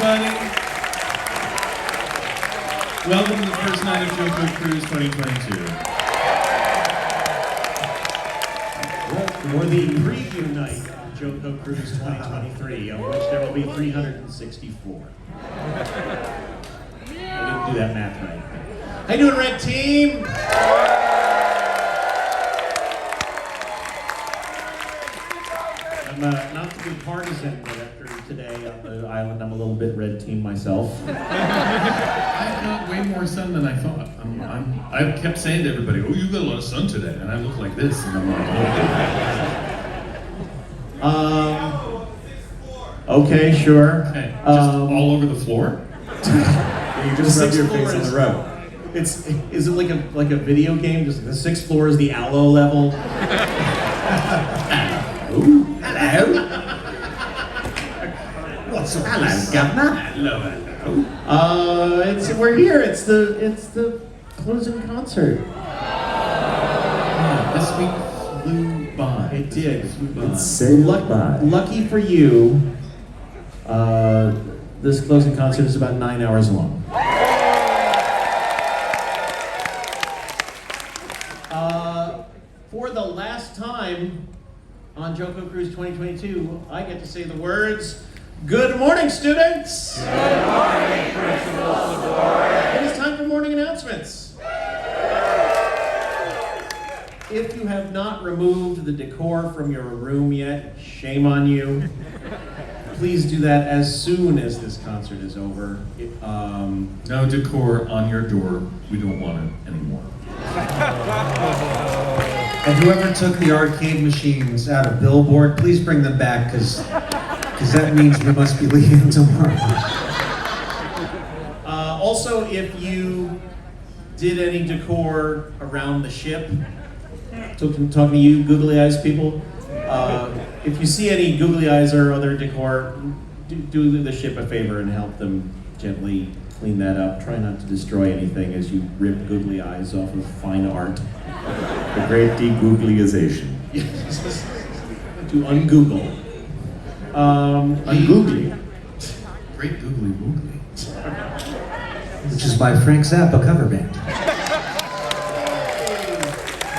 everybody. Welcome to the first night of JoCo Cruise 2022. Or the preview night of JoCo Cruise 2023, of which there will be 364. I didn't do that math right. How you doing, Red Team? I'm not to be partisan, but after today on the island, I'm a little bit Red Team myself. I've got way more sun than I thought. I kept saying to everybody, "Oh, you got a lot of sun today," and I look like this, and I'm like, "Oh." Okay, sure. Okay, just all over the floor. You just rub your face on the rug. Is it like a video game? Just the sixth floor is the aloe level. Hello. Hello. What's up? Hello, Governor. Hello. We're here. It's the closing concert. Yeah, this week flew by. It did. It's Lucky for you. This closing concert is about 9 hours long. For the last time on JoCo Cruise 2022, I get to say the words, "Good morning, students!" Good morning, Principal Sabore. It is time for morning announcements. If you have not removed the decor from your room yet, shame on you. Please do that as soon as this concert is over. No decor on your door. We don't want it anymore. And whoever took the arcade machines out of Billboard, please bring them back, because that means we must be leaving tomorrow. Also, if you did any decor around the ship, talking to you googly eyes people, if you see any googly eyes or other decor, do the ship a favor and help them gently clean that up. Try not to destroy anything as you rip googly eyes off of fine art. The great degooglyization. To ungoogle. Ungoogly. Great googly woogly. Which is by Frank Zappa cover band.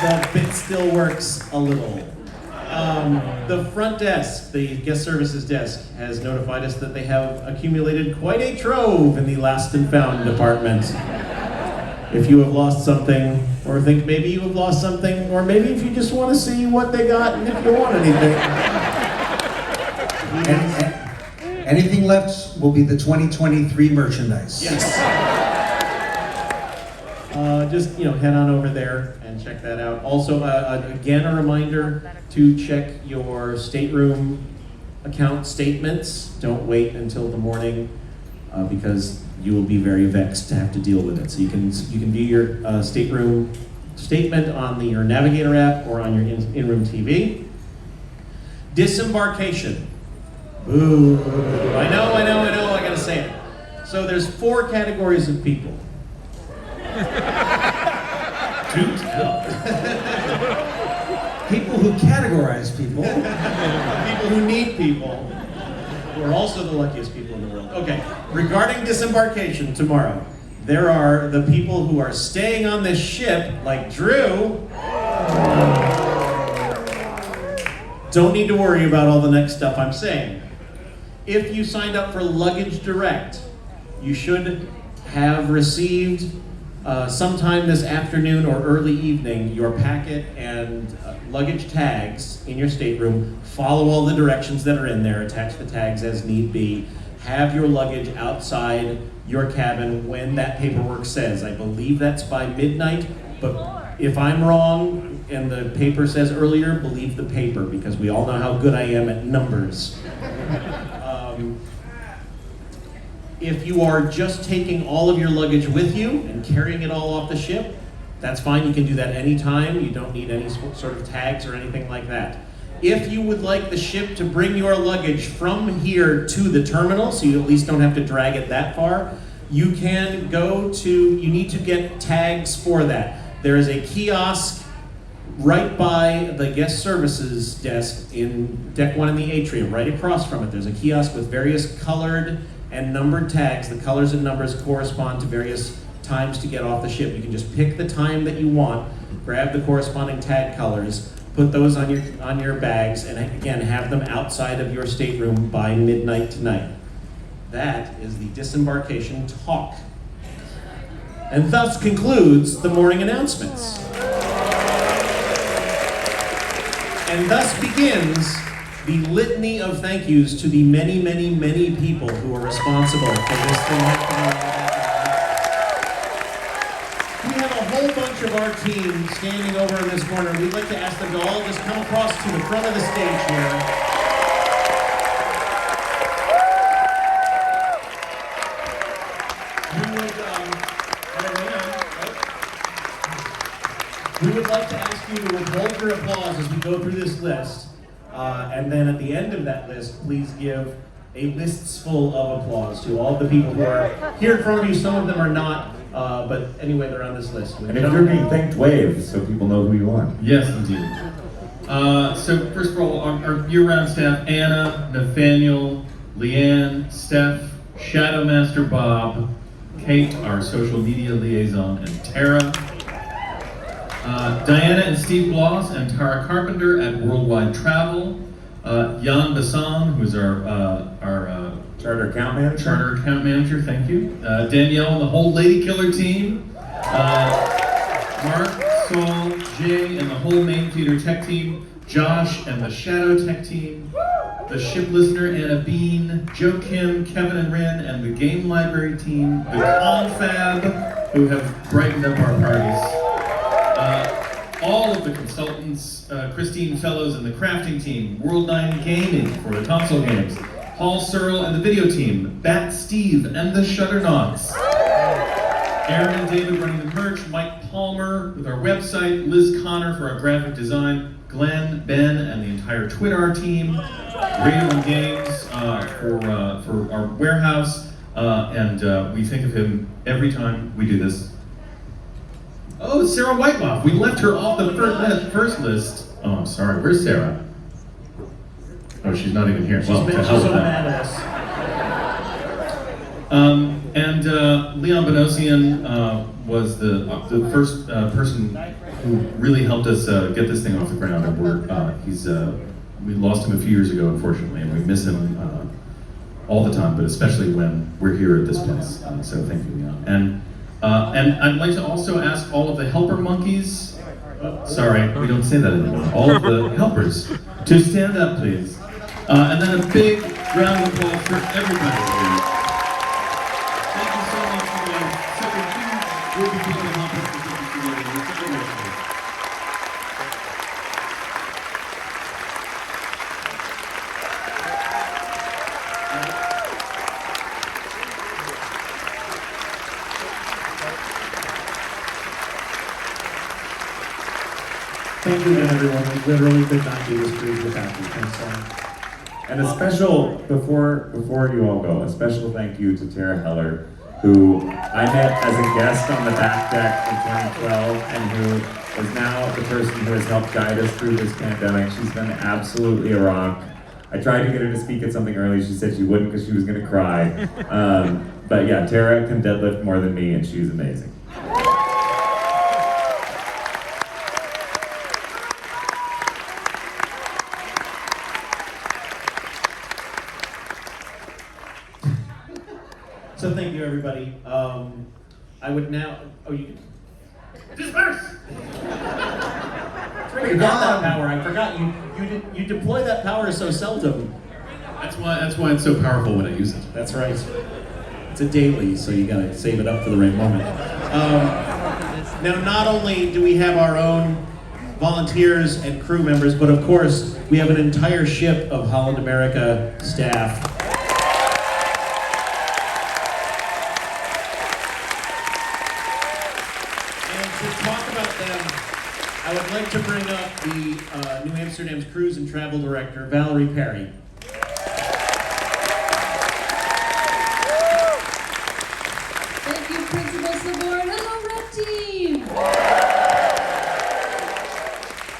The bit still works a little. The front desk, the guest services desk, has notified us that they have accumulated quite a trove in the lost and found department. If you have lost something, or think maybe you have lost something, or maybe if you just want to see what they got and if you want anything. Anything left will be the 2023 merchandise. Yes. Just head on over there and check that out. Also, again, a reminder to check your stateroom account statements. Don't wait until the morning because you will be very vexed to have to deal with it. So you can view your stateroom statement on your Navigator app or on your in-room TV. Disembarkation. Boo. I know, I gotta say it. So there's 4 categories of people. People who categorize people. People who need people, who are also the luckiest people in the world. Okay, regarding disembarkation tomorrow, there are the people who are staying on this ship, like Drew. Don't need to worry about all the next stuff I'm saying. If you signed up for Luggage Direct, you should have received sometime this afternoon or early evening your packet and luggage tags in your stateroom. Follow all the directions that are in there, attach the tags as need be. Have your luggage outside your cabin when that paperwork says. I believe that's by midnight, but if I'm wrong and the paper says earlier, believe the paper, because we all know how good I am at numbers. If you are just taking all of your luggage with you and carrying it all off the ship, that's fine. You can do that anytime. You don't need any sort of tags or anything like that. If you would like the ship to bring your luggage from here to the terminal, so you at least don't have to drag it that far, you need to get tags for that. There is a kiosk right by the guest services desk in Deck 1 in the atrium. Right across from it, there's a kiosk with various colored and numbered tags. The colors and numbers correspond to various times to get off the ship. You can just pick the time that you want, grab the corresponding tag colors, put those on your bags, and again, have them outside of your stateroom by midnight tonight. That is the disembarkation talk. And thus concludes the morning announcements. And thus begins the litany of thank yous to the many, many, many people who are responsible for this thing happening. We have a whole bunch of our team standing over in this corner. We'd like to ask them to all just come across to the front of the stage here. We would like to ask you to withhold your applause as we go through this list. And then at the end of that list, please give a lists full of applause to all the people who are here in front of you. Some of them are not, but anyway, they're on this list. And if you're being thanked, wave so people know who you are. Yes, indeed. So first of all, our year-round staff: Anna, Nathaniel, Leanne, Steph, Shadowmaster Bob, Kate, our social media liaison, and Tara. Diana and Steve Bloss and Tara Carpenter at Worldwide Travel. Jan Bassan, who's our Charter account manager. Charter account manager, thank you. Danielle and the whole Lady Killer team. Mark, Saul, Jay, and the whole Main Theater tech team. Josh and the Shadow tech team. The ship listener, Anna Bean, Joe Kim, Kevin and Ren, and the game library team. The Confab, who have brightened up our parties. All of the consultants, Christine Fellows and the crafting team, World 9 Gaming for the console games, Paul Searle and the video team, Bat Steve and the Shutternauts, Aaron and David running the merch, Mike Palmer with our website, Liz Connor for our graphic design, Glenn, Ben, and the entire Twitter team, Radio and Games for our warehouse, and we think of him every time we do this. Oh, Sarah Whitelock. We left her off the first list. Oh, I'm sorry. Where's Sarah? Oh, she's not even here. Well, to hell with that. And Leon Benosian was the first person who really helped us get this thing off the ground. And we lost him a few years ago, unfortunately, and we miss him all the time, but especially when we're here at this place. So thank you, Leon. And I'd like to also ask all of the helper monkeys, sorry, we don't say that anymore, all of the helpers to stand up, please. And then a big round of applause for everybody here. Thank you so much for such a huge group of people to help us with this together. We're so grateful. Thank you to everyone. We literally could not do this cruise without you. Thanks so much. And a special, before you all go, a special thank you to Tara Heller, who I met as a guest on the back deck in 2012, and who is now the person who has helped guide us through this pandemic. She's been absolutely a rock. I tried to get her to speak at something early. She said she wouldn't because she was going to cry. But yeah, Tara can deadlift more than me, and she's amazing. So thank you, everybody. I would now. Oh, you. Disperse! You got that power. I forgot you deploy that power so seldom. That's why it's so powerful when I use it. That's right. It's a daily, so you gotta save it up for the right moment. Now, not only do we have our own volunteers and crew members, but of course, we have an entire ship of Holland America staff. And to talk about them, I would like to bring up the New Amsterdam's Cruise and Travel Director, Valerie Perry. Thank you, Principal Sabor. Hello, Red Team!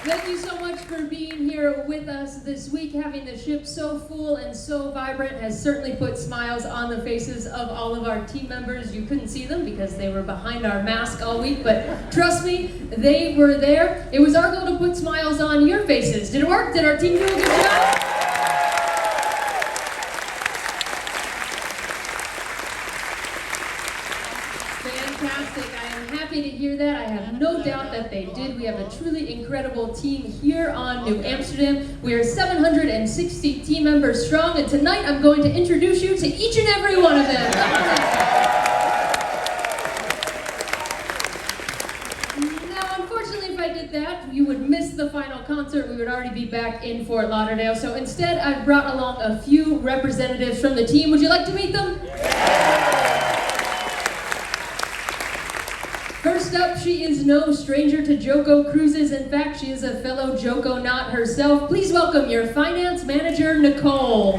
Thank you so much for being here with us this week. Having the ship so full and so vibrant has certainly put smiles on the faces of all of our team members. You couldn't see them because they were behind our mask all week, but trust me, they were there. It was our goal to put smiles on your faces. Did it work? Did our team do a good job? Fantastic. I am happy to hear that. I have no doubt that they did. We have a truly incredible team here on New Amsterdam. We are 760 team members strong, and tonight I'm going to introduce you to each and every one of them. Now, unfortunately, if I did that, you would miss the final concert. We would already be back in Fort Lauderdale. So instead, I've brought along a few representatives from the team. Would you like to meet them? First up, she is no stranger to JoCo Cruises. In fact, she is a fellow JoCo Knot herself. Please welcome your finance manager, Nicole.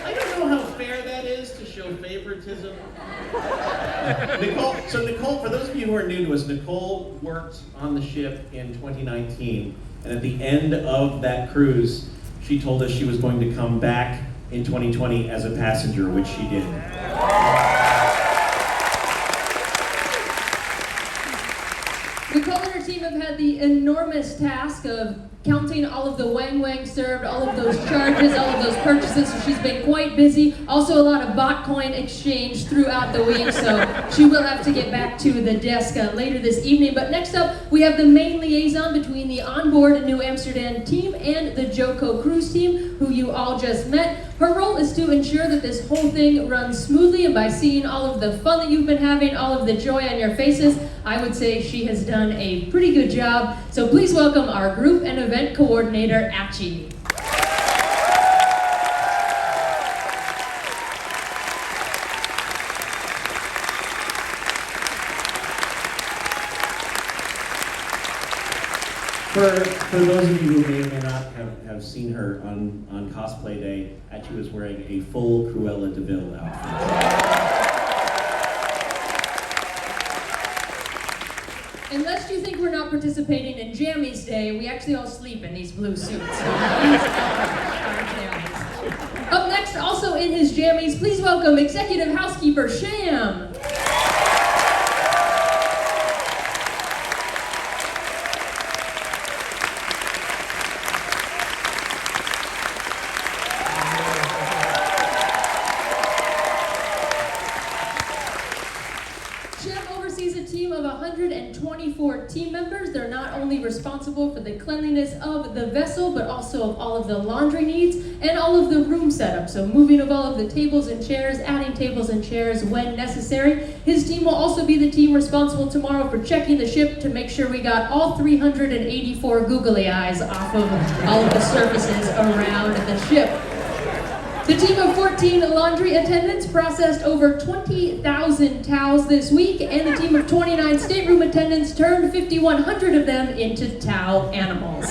I don't know how fair that is to show favoritism. Nicole, for those of you who are new to us, Nicole worked on the ship in 2019, and at the end of that cruise, she told us she was going to come back in 2020 as a passenger, which she did. Nicole and her team have had the enormous task of counting all of the wang served, all of those charges, all of those purchases, so she's been quite busy. Also a lot of bot coin exchange throughout the week, so she will have to get back to the desk later this evening. But next up, we have the main liaison between the onboard New Amsterdam team and the JoCo Cruise team, who you all just met. Her role is to ensure that this whole thing runs smoothly, and by seeing all of the fun that you've been having, all of the joy on your faces, I would say she has done a pretty good job. So please welcome our group and event coordinator, Achi. For those of you who may or may not have seen her on cosplay day, Achi was wearing a full Cruella de Vil outfit. And lest you think we're not participating in Jammies Day, we actually all sleep in these blue suits. So these are our jammies. Up next, also in his jammies, please welcome Executive Housekeeper Sham. Oversees a team of 124 team members. They're not only responsible for the cleanliness of the vessel, but also of all of the laundry needs and all of the room setup. So moving of all of the tables and chairs, adding tables and chairs when necessary. His team will also be the team responsible tomorrow for checking the ship to make sure we got all 384 googly eyes off of all of the surfaces around the ship. The team of 14 laundry attendants processed over 20,000 towels this week, and the team of 29 stateroom attendants turned 5,100 of them into towel animals.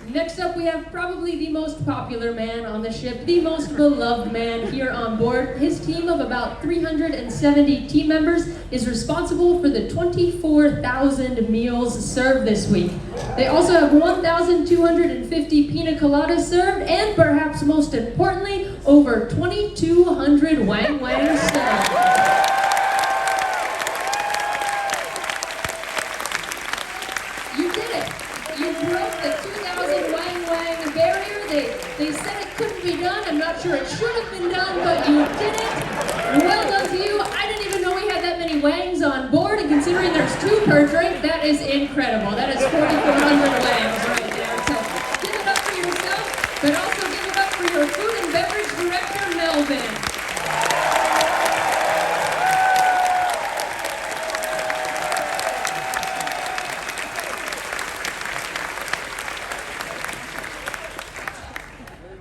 Next up, we have probably the most popular man on the ship, the most beloved man here on board. His team of about 370 team members is responsible for the 24,000 meals served this week. They also have 1,250 pina coladas served, and perhaps most importantly, over 2,200 wang served. You did it. You broke the 2,000 wang barrier. They said it couldn't be done. I'm not sure it should have been done, but you did it. Well done to you. I didn't even know we had that many wangs on board, and considering there's 2 per drink, that is incredible. That is 4,400 wangs right there. So give it up for yourself, but also give it up for your food and beverage director, Melvin.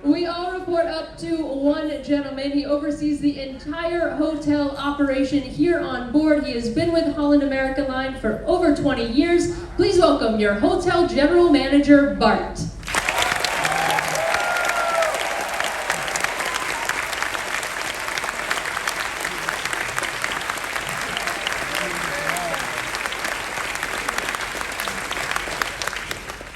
We all report up to one and gentlemen. He oversees the entire hotel operation here on board. He has been with Holland America Line for over 20 years. Please welcome your hotel general manager, Bart.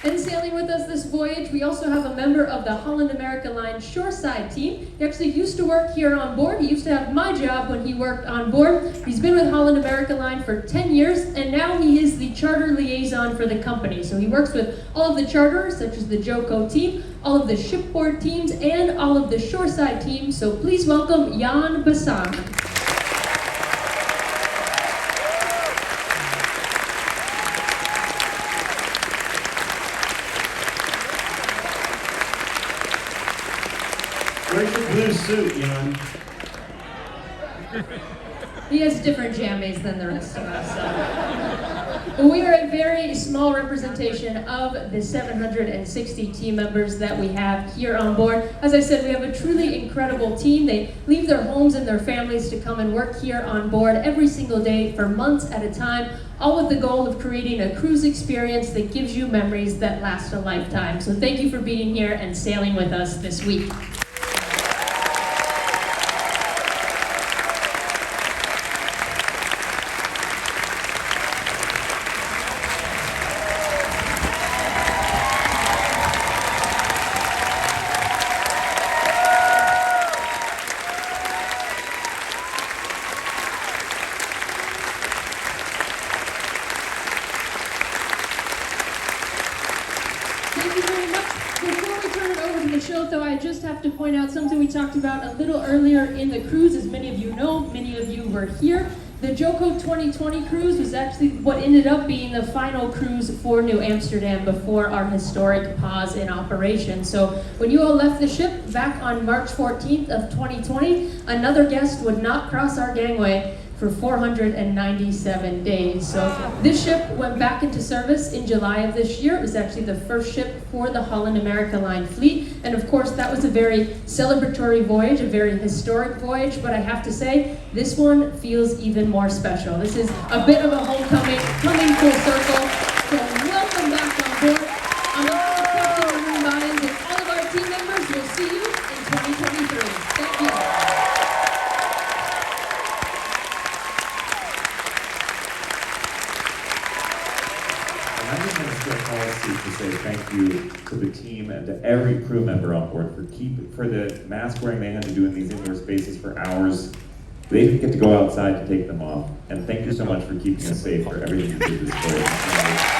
And sailing with us this voyage, we also have a member of the Holland America Line shoreside team. He actually used to work here on board. He used to have my job when he worked on board. He's been with Holland America Line for 10 years, and now he is the charter liaison for the company. So he works with all of the charterers, such as the JoCo team, all of the shipboard teams, and all of the shoreside teams. So please welcome Jan Bassan. Where's your blue suit, Jan? He has different jammies than the rest of us. But we are a very small representation of the 760 team members that we have here on board. As I said, we have a truly incredible team. They leave their homes and their families to come and work here on board every single day for months at a time, all with the goal of creating a cruise experience that gives you memories that last a lifetime. So thank you for being here and sailing with us this week. Thank you very much. Before we turn it over to the show, though, I just have to point out something we talked about a little earlier in the cruise. As many of you know, many of you were here. The JoCo 2020 cruise was actually what ended up being the final cruise for New Amsterdam before our historic pause in operation. So when you all left the ship back on March 14th of 2020, another guest would not cross our gangway for 497 days. So this ship went back into service in July of this year. It was actually the first ship for the Holland America Line fleet. And of course, that was a very celebratory voyage, a very historic voyage. But I have to say, this one feels even more special. This is a bit of a homecoming, coming full circle. So welcome back on board. On behalf of Captain Marine Bynes and all of our team members, we'll see you in 2023. Thank you. I'm just going to steal policy to say thank you to the team and to every crew member on board for the mask wearing they had to do in these indoor spaces for hours. They didn't get to go outside to take them off. And thank you so much for keeping us safe for everything you did this day.